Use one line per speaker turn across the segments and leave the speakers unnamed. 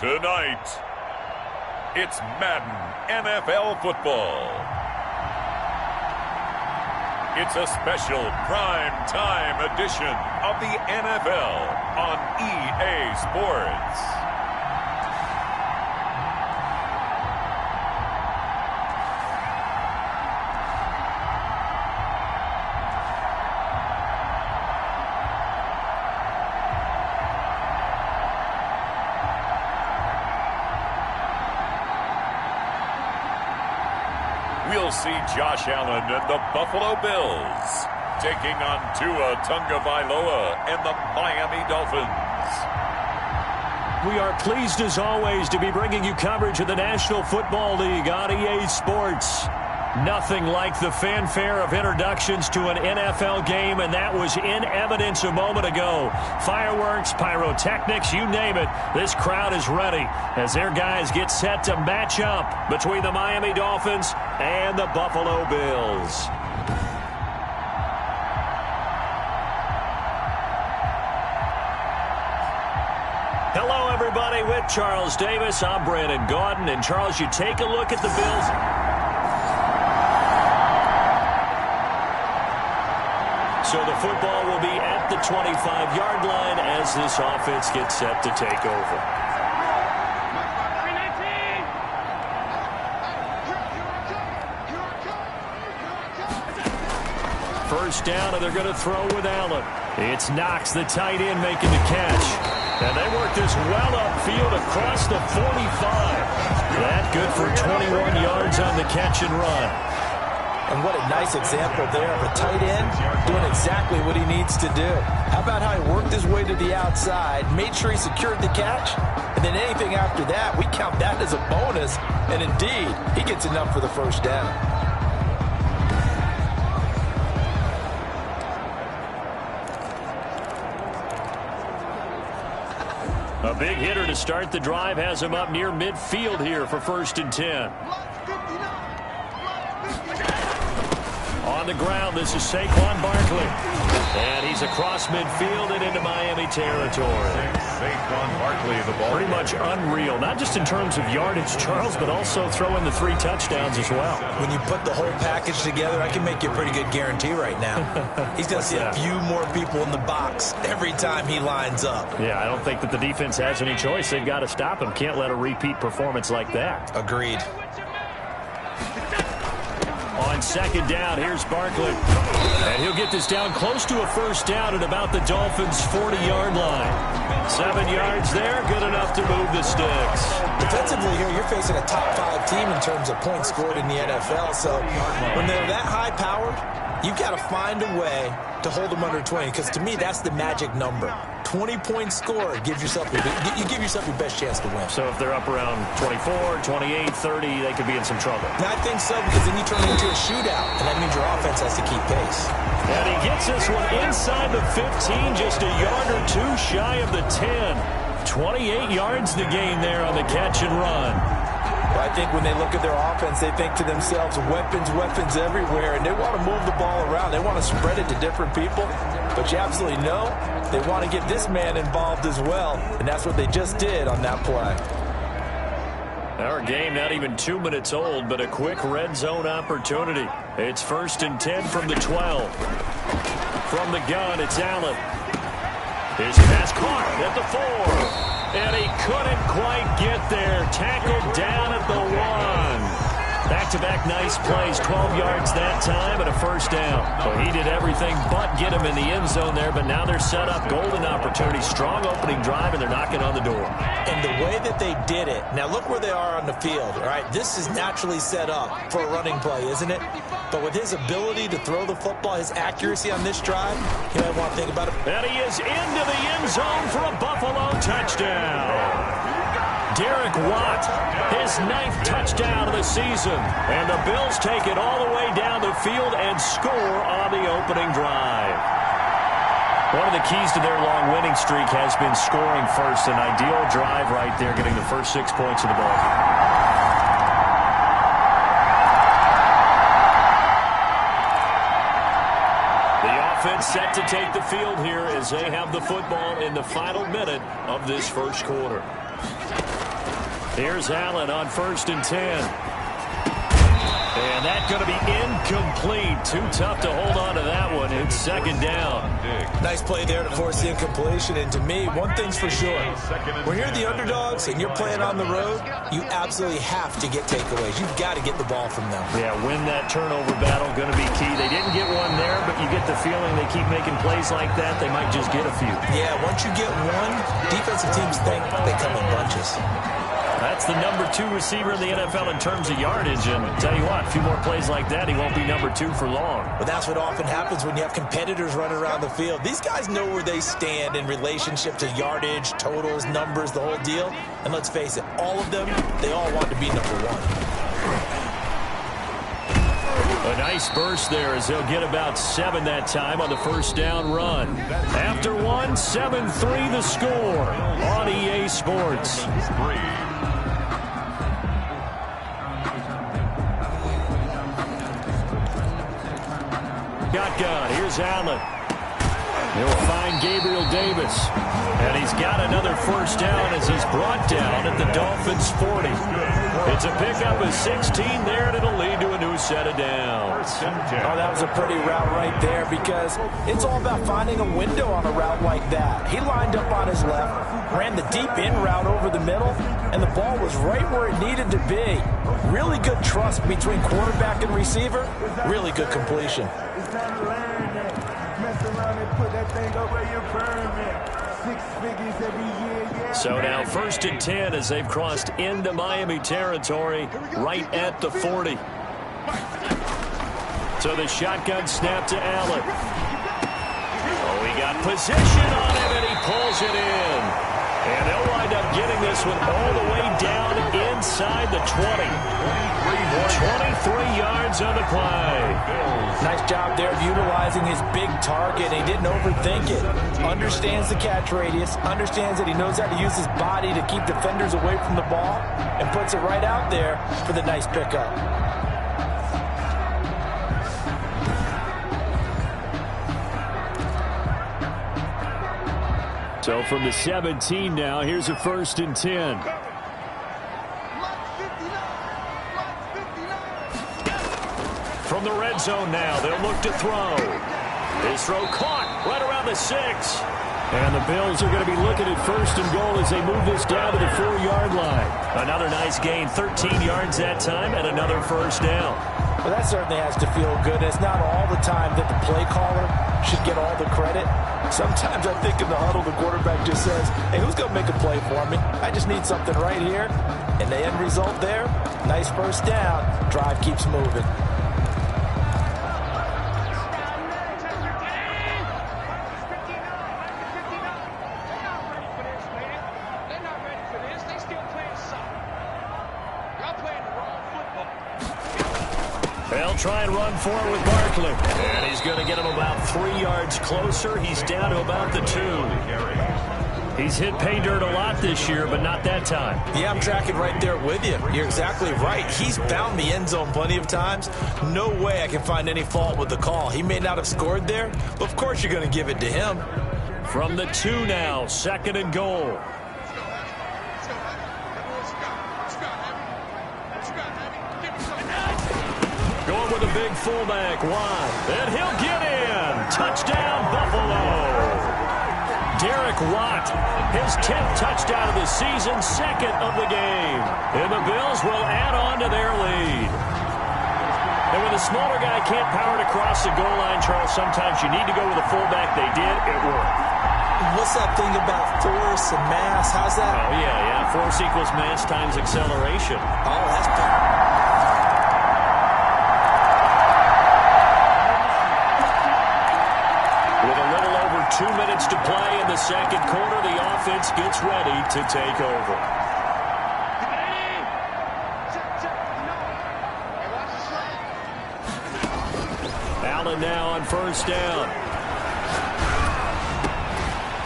Tonight, it's Madden NFL football. It's a special prime time edition of the NFL on EA Sports. We'll see Josh Allen and the Buffalo Bills taking on Tua Tagovailoa and the Miami Dolphins.
We are pleased as always to be bringing you coverage of the National Football League on EA Sports. Nothing like the fanfare of introductions to an NFL game, and that was in evidence a moment ago. Fireworks, pyrotechnics, you name it. This crowd is ready as their guys get set to match up between the Miami Dolphins and the Buffalo Bills. Hello, everybody. With Charles Davis, I'm Brandon Gaudin. And, Charles, you take a look at the Bills. So the football will be at the 25-yard line as this offense gets set to take over. First down, and they're going to throw with Allen. It's Knox, the tight end, making the catch. And they work this well upfield across the 45. That good for 21 yards on the catch and run.
And what a nice example there of a tight end doing exactly what he needs to do. How about how he worked his way to the outside, made sure he secured the catch, and then anything after that, we count that as a bonus. And indeed, he gets enough for the first down.
A big hitter to start the drive has him up near midfield here for 1st and 10. On the ground, this is Saquon Barkley. And he's across midfield and into Miami territory.
Saquon Barkley, the ball.
Pretty much unreal, not just in terms of yardage, Charles, but also throwing the 3 touchdowns as well.
When you put the whole package together, I can make you a pretty good guarantee right now. He's going to see a few more people in the box every time he lines up.
Yeah, I don't think that the defense has any choice. They've got to stop him. Can't let a repeat performance like that.
Agreed.
On 2nd down, here's Barkley. And he'll get this down close to a first down at about the Dolphins' 40-yard line. 7 yards there, good enough to move the sticks.
Defensively here, you're facing a top-5 team in terms of points scored in the NFL. So when they're that high-powered, you've got to find a way to hold them under 20. Because to me, that's the magic number. 20-point score, you give yourself your best chance to win.
So if they're up around 24, 28, 30, they could be in some trouble.
And I think so, because then you turn it into a shootout, and that means your offense has to keep pace.
And he gets this one inside the 15, just a yard or 2 shy of the 10. 28 yards the gain there on the catch and run.
Well, I think when they look at their offense, they think to themselves, weapons everywhere, and they want to move the ball around. They want to spread it to different people, but you absolutely know they want to get this man involved as well, and that's what they just did on that play.
Our game not even 2 minutes old, but a quick red zone opportunity. It's 1st and 10 from the 12. From the gun, it's Allen. His pass caught at the 4. And he couldn't quite get there. Tackled down at the 1. Back-to-back nice plays. 12 yards that time and a first down. Well, he did everything but get him in the end zone there, but now they're set up. Golden opportunity. Strong opening drive, and they're knocking on the door.
And the way that they did it, now look where they are on the field, all right? This is naturally set up for a running play, isn't it? But with his ability to throw the football, his accuracy on this drive, you might want to think about it.
And he is into the end zone for a Buffalo touchdown. Derek Watt, his 9th touchdown of the season. And the Bills take it all the way down the field and score on the opening drive. One of the keys to their long winning streak has been scoring first. An ideal drive right there, getting the first 6 points of the ball. The offense set to take the field here as they have the football in the final minute of this first quarter. Here's Allen on 1st and 10. And that's going to be incomplete. Too tough to hold on to that one. It's 2nd down.
Nice play there to force the incompletion. And to me, one thing's for sure. When you're the underdogs and you're playing on the road, you absolutely have to get takeaways. You've got to get the ball from them.
Yeah, win that turnover battle, going to be key. They didn't get one there, but you get the feeling they keep making plays like that, they might just get a few.
Yeah, once you get one, defensive teams think they come in bunches.
That's the number 2 receiver in the NFL in terms of yardage. And tell you what, a few more plays like that, he won't be number 2 for long.
But that's what often happens when you have competitors running around the field. These guys know where they stand in relationship to yardage, totals, numbers, the whole deal. And let's face it, all of them, they all want to be number 1.
A nice burst there as he'll get about 7 that time on the 1st down run. After 1, 7-3 the score on EA Sports. Shotgun. Here's Allen. He'll find Gabriel Davis. And he's got another 1st down as he's brought down at the Dolphins' 40. It's a pickup of 16 there, and it'll lead to a new set of downs.
Oh, that was a pretty route right there because it's all about finding a window on a route like that. He lined up on his left, ran the deep in route over the middle, and the ball was right where it needed to be. Really good trust between quarterback and receiver. Really good completion.
So now 1st and 10 as they've crossed into Miami territory right at the 40. So the shotgun snap to Allen. Oh, he got position on him and he pulls it in. And they'll wind up getting this one all the way down inside the 20. 23 yards on the play.
Nice job there of utilizing his big target. He didn't overthink it. Understands the catch radius. Understands that he knows how to use his body to keep defenders away from the ball. And puts it right out there for the nice pickup.
So from the 17 now, here's a 1st and 10. From the red zone now, they'll look to throw. His throw caught right around the 6. And the Bills are going to be looking at 1st and goal as they move this down to the 4-yard line. Another nice gain, 13 yards that time, and another 1st down.
Well, that certainly has to feel good. It's not all the time that the play caller should get all the credit. Sometimes I think in the huddle, the quarterback just says, hey, who's going to make a play for me? I just need something right here. And the end result there, nice 1st down. Drive keeps moving.
They'll try and run for it with Barkley. And he's going to get him about 3 yards closer. He's down to about the 2. He's hit pay dirt a lot this year, but not that time.
Yeah, I'm tracking right there with you. You're exactly right. He's found the end zone plenty of times. No way I can find any fault with the call. He may not have scored there, but of course you're going to give it to him.
From the 2 now, 2nd and goal. Going with a big fullback, Watt. And he'll get in. Touchdown, Buffalo. Derek Watt, his 10th touchdown of the season, 2nd of the game. And the Bills will add on to their lead. And when the smaller guy can't power it across the goal line, Charles, sometimes you need to go with a fullback. They did. It worked.
What's that thing about force and mass? How's that?
Oh, yeah. Force equals mass times acceleration.
Oh, that's good.
With a little over 2 minutes to play in the second quarter, the offense gets ready to take over. Allen now on 1st down.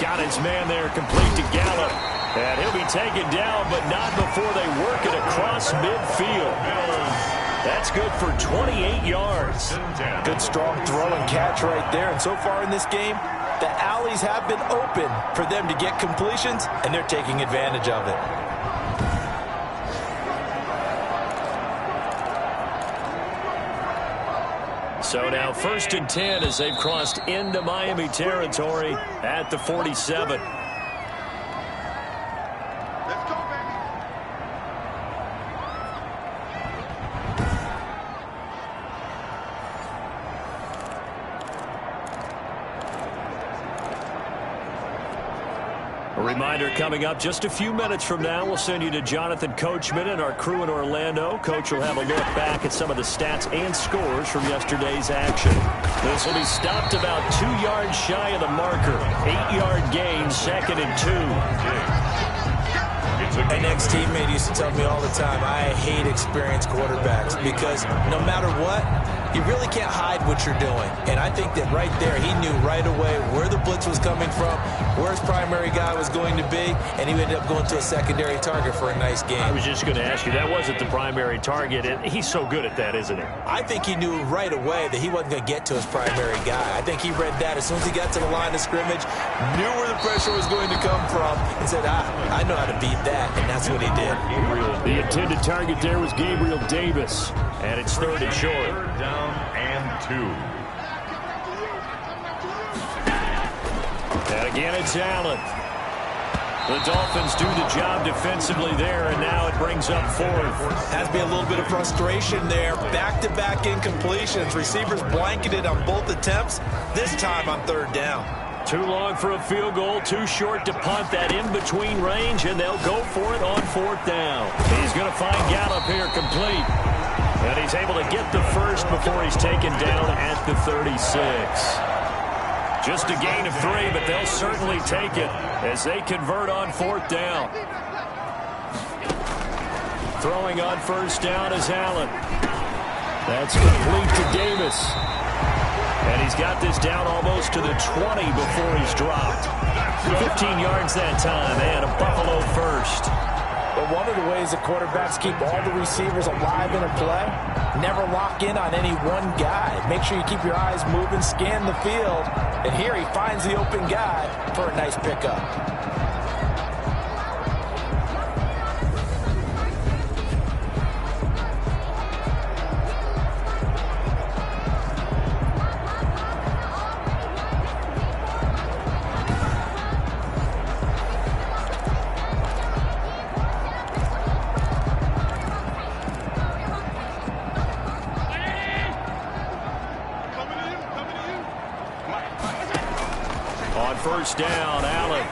Got his man there, complete to Gallup. And he'll be taken down, but not before they work it across midfield. That's good for 28 yards.
Good strong throw and catch right there. And so far in this game, the alleys have been open for them to get completions, and they're taking advantage of it.
So now 1st and 10 as they've crossed into Miami territory at the 47. A reminder coming up just a few minutes from now, we'll send you to Jonathan Coachman and our crew in Orlando. Coach will have a look back at some of the stats and scores from yesterday's action. This will be stopped about 2 yards shy of the marker. 8-yard gain, 2nd and 2.
An ex-teammate used to tell me all the time, I hate experienced quarterbacks because no matter what, you really can't hide what you're doing. And I think that right there, he knew right away where the blitz was coming from, where his primary guy was going to be, and he ended up going to a secondary target for a nice game.
I was just going to ask you, that wasn't the primary target, and he's so good at that, isn't he?
I think he knew right away that he wasn't going to get to his primary guy. I think he read that as soon as he got to the line of scrimmage, knew where the pressure was going to come from, and said, I know how to beat that, and that's what he did.
The intended target there was Gabriel Davis, and it's 3rd and short.
3rd down and 2.
And again, it's Allen. The Dolphins do the job defensively there, and now it brings up 4th.
Has to be a little bit of frustration there. Back-to-back incompletions. Receivers blanketed on both attempts, this time on 3rd down.
Too long for a field goal, too short to punt. That in-between range, and they'll go for it on 4th down. He's going to find Gallup here complete. And he's able to get the first before he's taken down at the 36. Just a gain of 3, but they'll certainly take it as they convert on 4th down. Throwing on 1st down is Allen. That's complete to Davis. And he's got this down almost to the 20 before he's dropped. 15 yards that time, and a Buffalo first.
But one of the ways that quarterbacks keep all the receivers alive in a play, never lock in on any one guy. Make sure you keep your eyes moving, scan the field, and here he finds the open guy for a nice pickup.
On 1st down, Allen.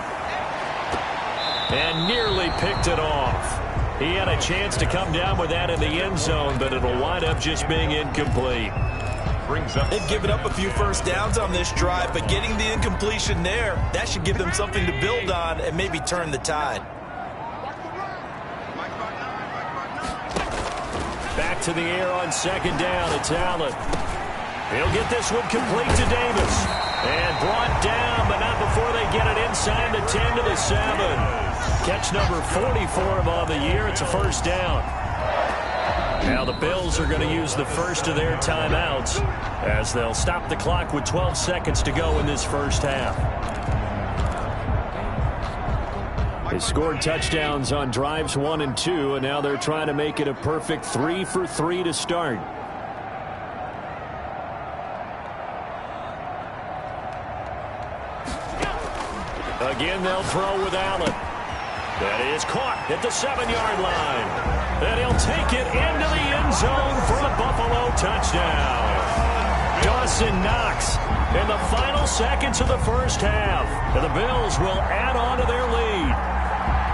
And nearly picked it off. He had a chance to come down with that in the end zone, but it'll wind up just being incomplete.
They've given up a few 1st downs on this drive, but getting the incompletion there, that should give them something to build on and maybe turn the tide.
Back to the air on 2nd down, it's Allen. He'll get this one complete to Davis. And brought down, but not before they get it inside the 10 to the 7. Catch number 40 for him on the year. It's a 1st down. Now the Bills are going to use the first of their timeouts as they'll stop the clock with 12 seconds to go in this first half. They scored touchdowns on drives 1 and 2, and now they're trying to make it a perfect 3 for 3 to start. Again, they'll throw with Allen. That is caught at the 7-yard line. And he'll take it into the end zone for a Buffalo touchdown. Dawson Knox in the final seconds of the first half. And the Bills will add on to their lead.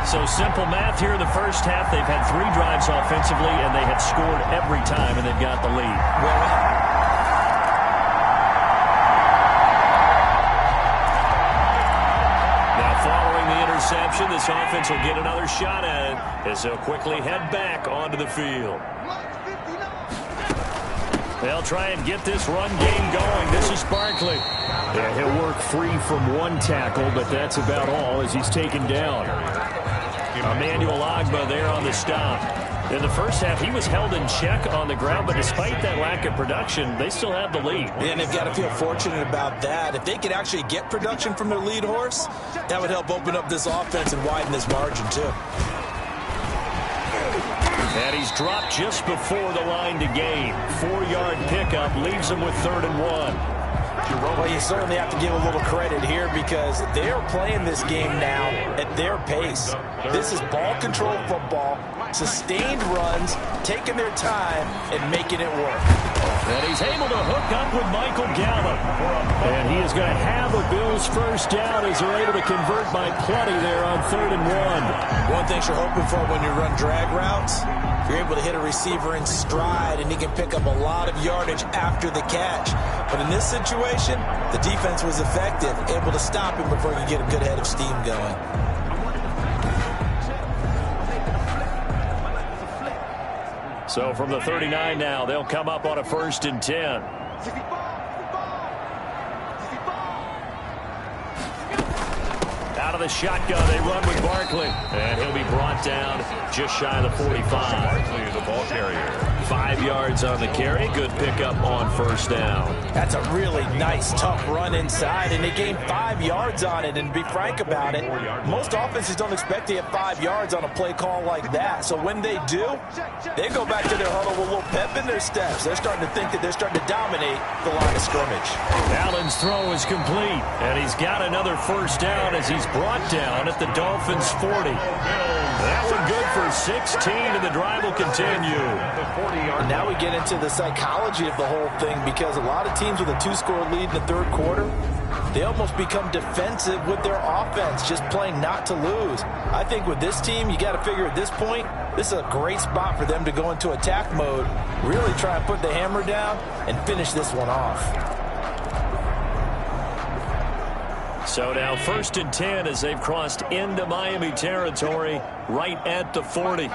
So simple math here in the first half. They've had 3 drives offensively, and they have scored every time, and they've got the lead. Interception. This offense will get another shot at it as they'll quickly head back onto the field. They'll try and get this run game going. This is Barkley. Yeah, he'll work free from 1 tackle, but that's about all as he's taken down. Emmanuel Ogbah there on the stop. In the first half, he was held in check on the ground, but despite that lack of production, they still have the lead.
And they've got to feel fortunate about that. If they could actually get production from their lead horse, that would help open up this offense and widen this margin, too.
And he's dropped just before the line to gain. 4-yard pickup leaves him with 3rd and 1.
Well, you certainly have to give a little credit here because they're playing this game now at their pace. This is ball control football, sustained runs, taking their time, and making it work.
And he's able to hook up with Michael Gallup. And he is going to have the Bills first down as they're able to convert by plenty there on 3rd and 1.
One thing you're hoping for when you run drag routes, you're able to hit a receiver in stride, and he can pick up a lot of yardage after the catch. But in this situation, the defense was effective, able to stop him before he could get a good head of steam going.
So from the 39 now, they'll come up on a 1st and 10. Out of the shotgun, they run with Barkley. And he'll be brought down just shy of the 45.
Barkley, the ball carrier.
5 yards on the carry. Good pickup on 1st down.
That's a really nice, tough run inside, and they gained 5 yards on it. And to be frank about it, most offenses don't expect to get 5 yards on a play call like that. So when they do, they go back to their huddle with a little pep in their steps. They're starting to think that they're starting to dominate the line of scrimmage.
Allen's throw is complete, and he's got another 1st down as he's brought down at the Dolphins' 40. That one good for 16, and the drive will continue.
And now we get into the psychology of the whole thing because a lot of teams with a 2-score lead in the 3rd quarter, they almost become defensive with their offense, just playing not to lose. I think with this team, you got to figure at this point, this is a great spot for them to go into attack mode, really try and put the hammer down and finish this one off.
So now 1st and 10 as they've crossed into Miami territory right at the 40.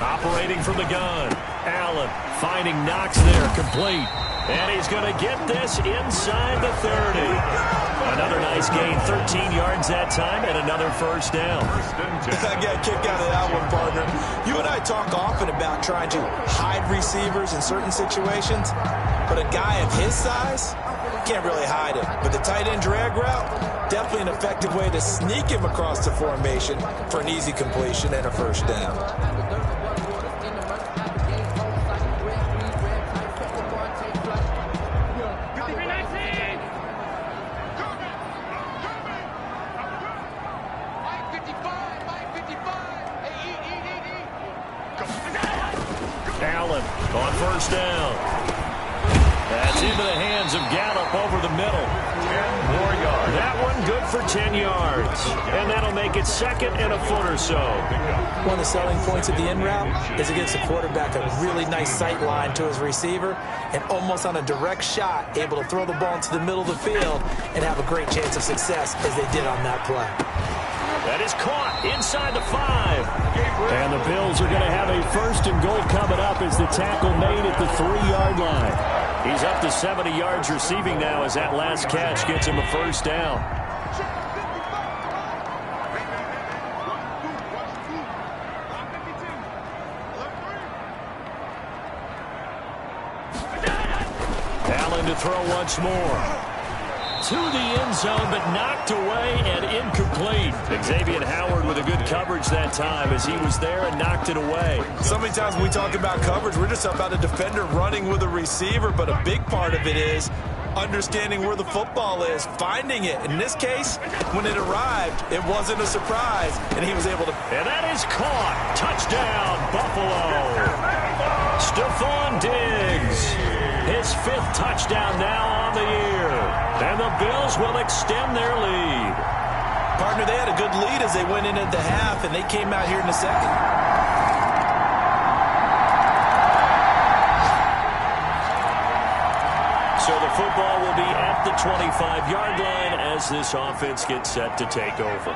Operating from the gun. Allen finding Knox there, complete. And he's going to get this inside the 30. Another nice gain, 13 yards that time, and another 1st down.
I got a kick out of that one, partner. You and I talk often about trying to hide receivers in certain situations, but a guy of his size can't really hide him. But the tight end drag route, definitely an effective way to sneak him across the formation for an easy completion and a 1st down.
Allen on 1st down. That's into the hands of Gallup over the middle.
10 more yards.
That one good for 10 yards. And that'll make it 2nd and a foot or so.
One of the selling points of the in route is it gives the quarterback a really nice sight line to his receiver and almost on a direct shot able to throw the ball into the middle of the field and have a great chance of success as they did on that play.
That is caught inside the 5. And the Bills are going to have a 1st and goal coming up as the tackle made at the 3-yard line. He's up to 70 yards receiving now as that last catch gets him a 1st down. Allen to throw once more. To the end zone, but knocked away and incomplete. Xavier Howard with a good coverage that time as he was there and knocked it away.
So many times when we talk about coverage, we're just about a defender running with a receiver, but a big part of it is understanding where the football is, finding it. In this case, when it arrived, it wasn't a surprise, and he was able to...
And that is caught. Touchdown, Buffalo. Stephon Diggs. His 5th touchdown now on the year. And the Bills will extend their lead.
Partner, they had a good lead as they went in at the half, and they came out here in the 2nd.
So the football will be at the 25-yard line as this offense gets set to take over.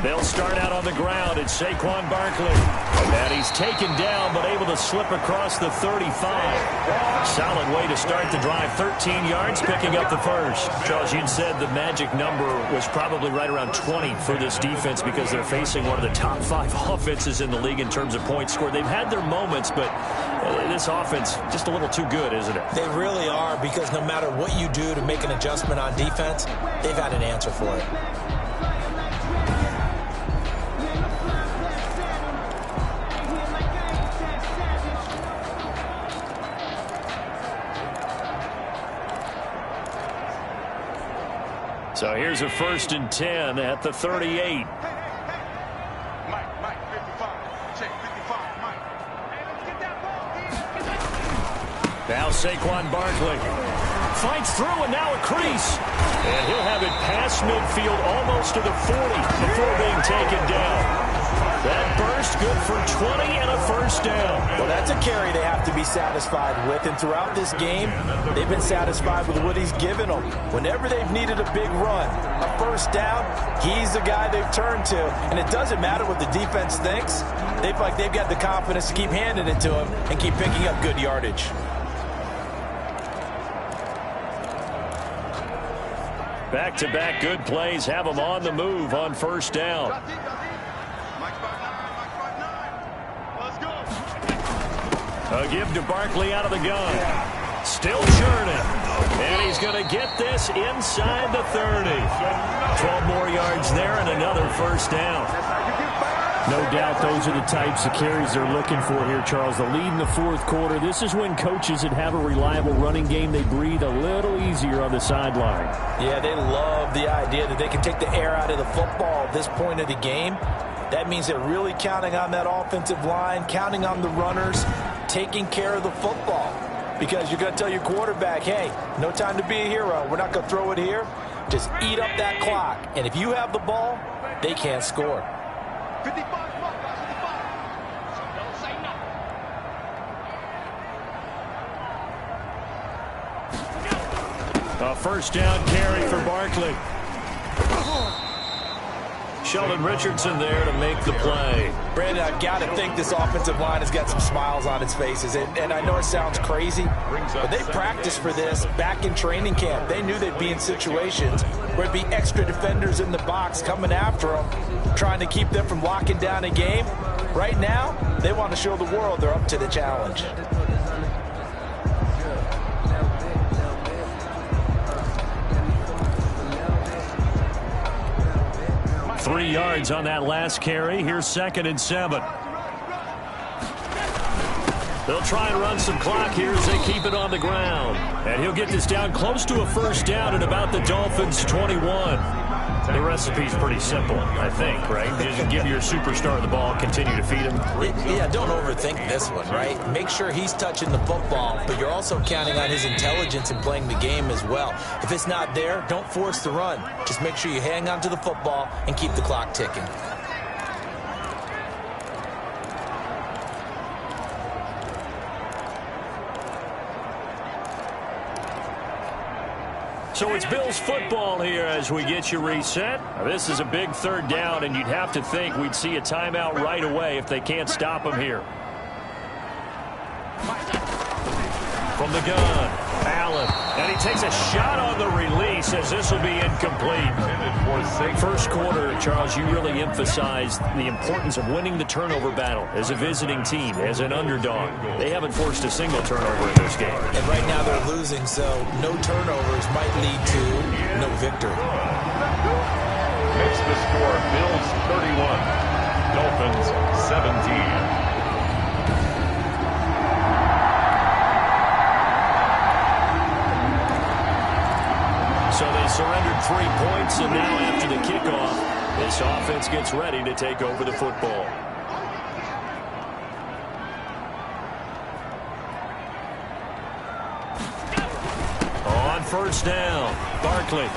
They'll start out on the ground. It's Saquon Barkley. And he's taken down, but able to slip across the 35. Solid way to start the drive. 13 yards, picking up the first. Charles, you'd said the magic number was probably right around 20 for this defense because they're facing one of the top 5 offenses in the league in terms of points scored. They've had their moments, but this offense just a little too good, isn't it?
They really are, because no matter what you do to make an adjustment on defense, they've had an answer for it.
So here's a 1st and 10 at the 38. Now Saquon Barkley fights through, and now a crease. And he'll have it past midfield almost to the 40 before being taken down. That burst good for 20 and a 1st down.
Well, that's a carry they have to be satisfied with. And throughout this game, they've been satisfied with what he's given them. Whenever they've needed a big run, a 1st down, he's the guy they've turned to. And it doesn't matter what the defense thinks. They feel like they've got the confidence to keep handing it to him and keep picking up good yardage.
Back-to-back good plays have them on the move on 1st down. A give to Barkley out of the gun. Still churning. And he's going to get this inside the 30. 12 more yards there and another 1st down.
No doubt those are the types of carries they're looking for here, Charles. The lead in the 4th quarter. This is when coaches that have a reliable running game, they breathe a little easier on the sideline.
Yeah, they love the idea that they can take the air out of the football at this point of the game. That means they're really counting on that offensive line, counting on the runners, taking care of the football. Because you're going to tell your quarterback, hey, no time to be a hero. We're not going to throw it here. Just eat up that clock. And if you have the ball, they can't score.
A 1st down carry for Barkley. Sheldon Richardson there to make the play.
Brandon, I've got to think this offensive line has got some smiles on its faces. And I know it sounds crazy, but they practiced for this back in training camp. They knew they'd be in situations where it'd be extra defenders in the box coming after them, trying to keep them from locking down a game. Right now, they want to show the world they're up to the challenge.
Three yards on that last carry. Here's 2nd and 7. They'll try and run some clock here as they keep it on the ground. And he'll get this down close to a 1st down at about the Dolphins' 21. The recipe's pretty simple, I think, right? Just give your superstar the ball, continue to feed him.
Yeah, don't overthink this one, right? Make sure he's touching the football, but you're also counting on his intelligence in playing the game as well. If it's not there, don't force the run. Just make sure you hang on to the football and keep the clock ticking.
So it's Bills football here as we get you reset. This is a big 3rd down, and you'd have to think we'd see a timeout right away if they can't stop them here. From the gun, Allen. And he takes a shot on the release as this will be incomplete. 1st quarter, Charles, you really emphasized the importance of winning the turnover battle as a visiting team, as an underdog. They haven't forced a single turnover in this game.
And right now they're losing, so no turnovers might lead to no victory.
Makes the score Bills 31, Dolphins 17.
So they surrendered 3 points, and now after the kickoff, this offense gets ready to take over the football. On 1st down, Barkley.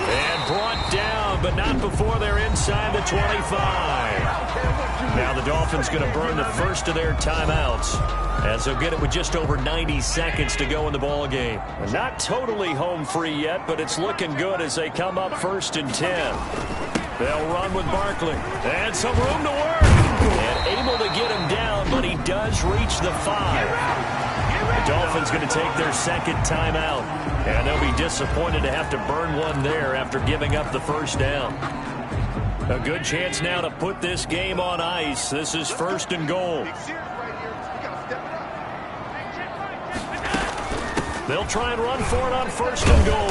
And brought down, but not before they're inside the 25. Now the Dolphins going to burn the first of their timeouts, as they'll get it with just over 90 seconds to go in the ball game. Not totally home free yet, but it's looking good as they come up 1st and 10. They'll run with Barkley. And some room to work. And able to get him down, but he does reach the 5. The Dolphins going to take their second timeout. And they'll be disappointed to have to burn one there after giving up the first down. A good chance now to put this game on ice. This is 1st and goal. They'll try and run for it on 1st and goal.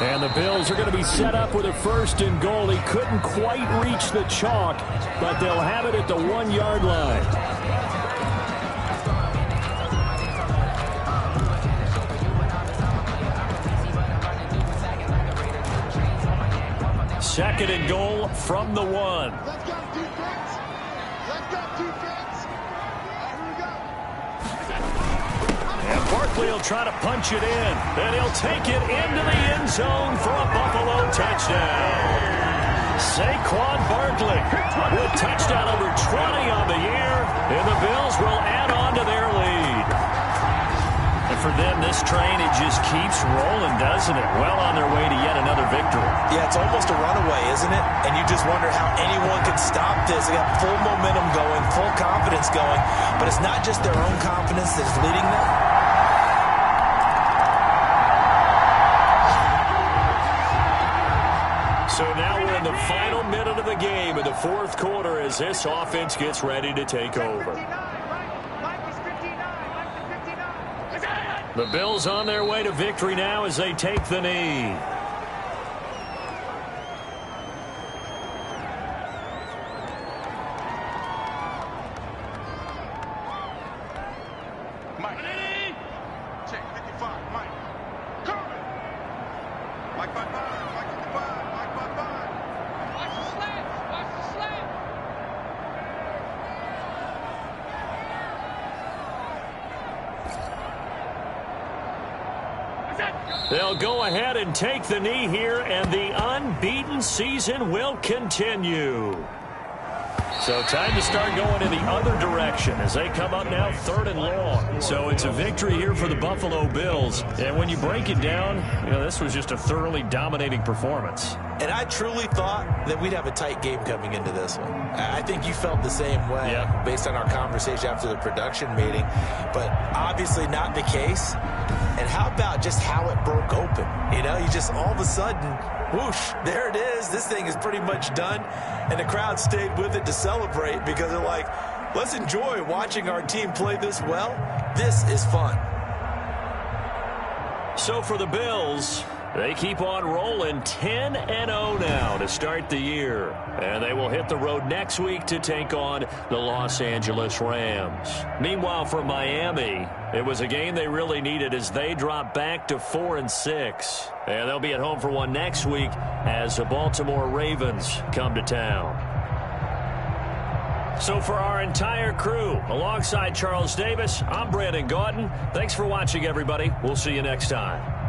And the Bills are going to be set up with a 1st and goal. He couldn't quite reach the chalk, but they'll have it at the 1-yard line. Second and goal from the 1.
Let's go, defense. Let's go, defense. Here we go.
And Barkley will try to punch it in. And he'll take it into the end zone for a Buffalo touchdown. Saquon Barkley with touchdown number 20 on the year. And the Bills will add on to their lead. And for them, this train, it just keeps rolling, doesn't it? Well on their way to yet another victory.
Yeah, it's almost a runaway, isn't it? And you just wonder how anyone could stop this. They got full momentum going, full confidence going. But it's not just their own confidence that's leading them.
So now we're in the final minute of the game in the 4th quarter as this offense gets ready to take over. The Bills on their way to victory now as they take the knee.
Mike. Check 55. Mike. Corbin. Mike 55. Mike 55. Mike 55. Watch the slants. Watch the slants.
They'll go ahead and take the knee here, and the unbeaten season will continue. So time to start going in the other direction as they come up now 3rd and long. So it's a victory here for the Buffalo Bills. And when you break it down, you know, this was just a thoroughly dominating performance.
And I truly thought that we'd have a tight game coming into this one. I think you felt the same way based on our conversation after the production meeting. But obviously not the case. And how about just how it broke open? You know, you just all of a sudden, whoosh, there it is. This thing is pretty much done. And the crowd stayed with it to celebrate because they're like, let's enjoy watching our team play this well. This is fun.
So for the Bills, they keep on rolling 10-0 now to start the year. And they will hit the road next week to take on the Los Angeles Rams. Meanwhile, for Miami, it was a game they really needed as they drop back to 4-6. And they'll be at home for one next week as the Baltimore Ravens come to town. So for our entire crew, alongside Charles Davis, I'm Brandon Gaudin. Thanks for watching, everybody. We'll see you next time.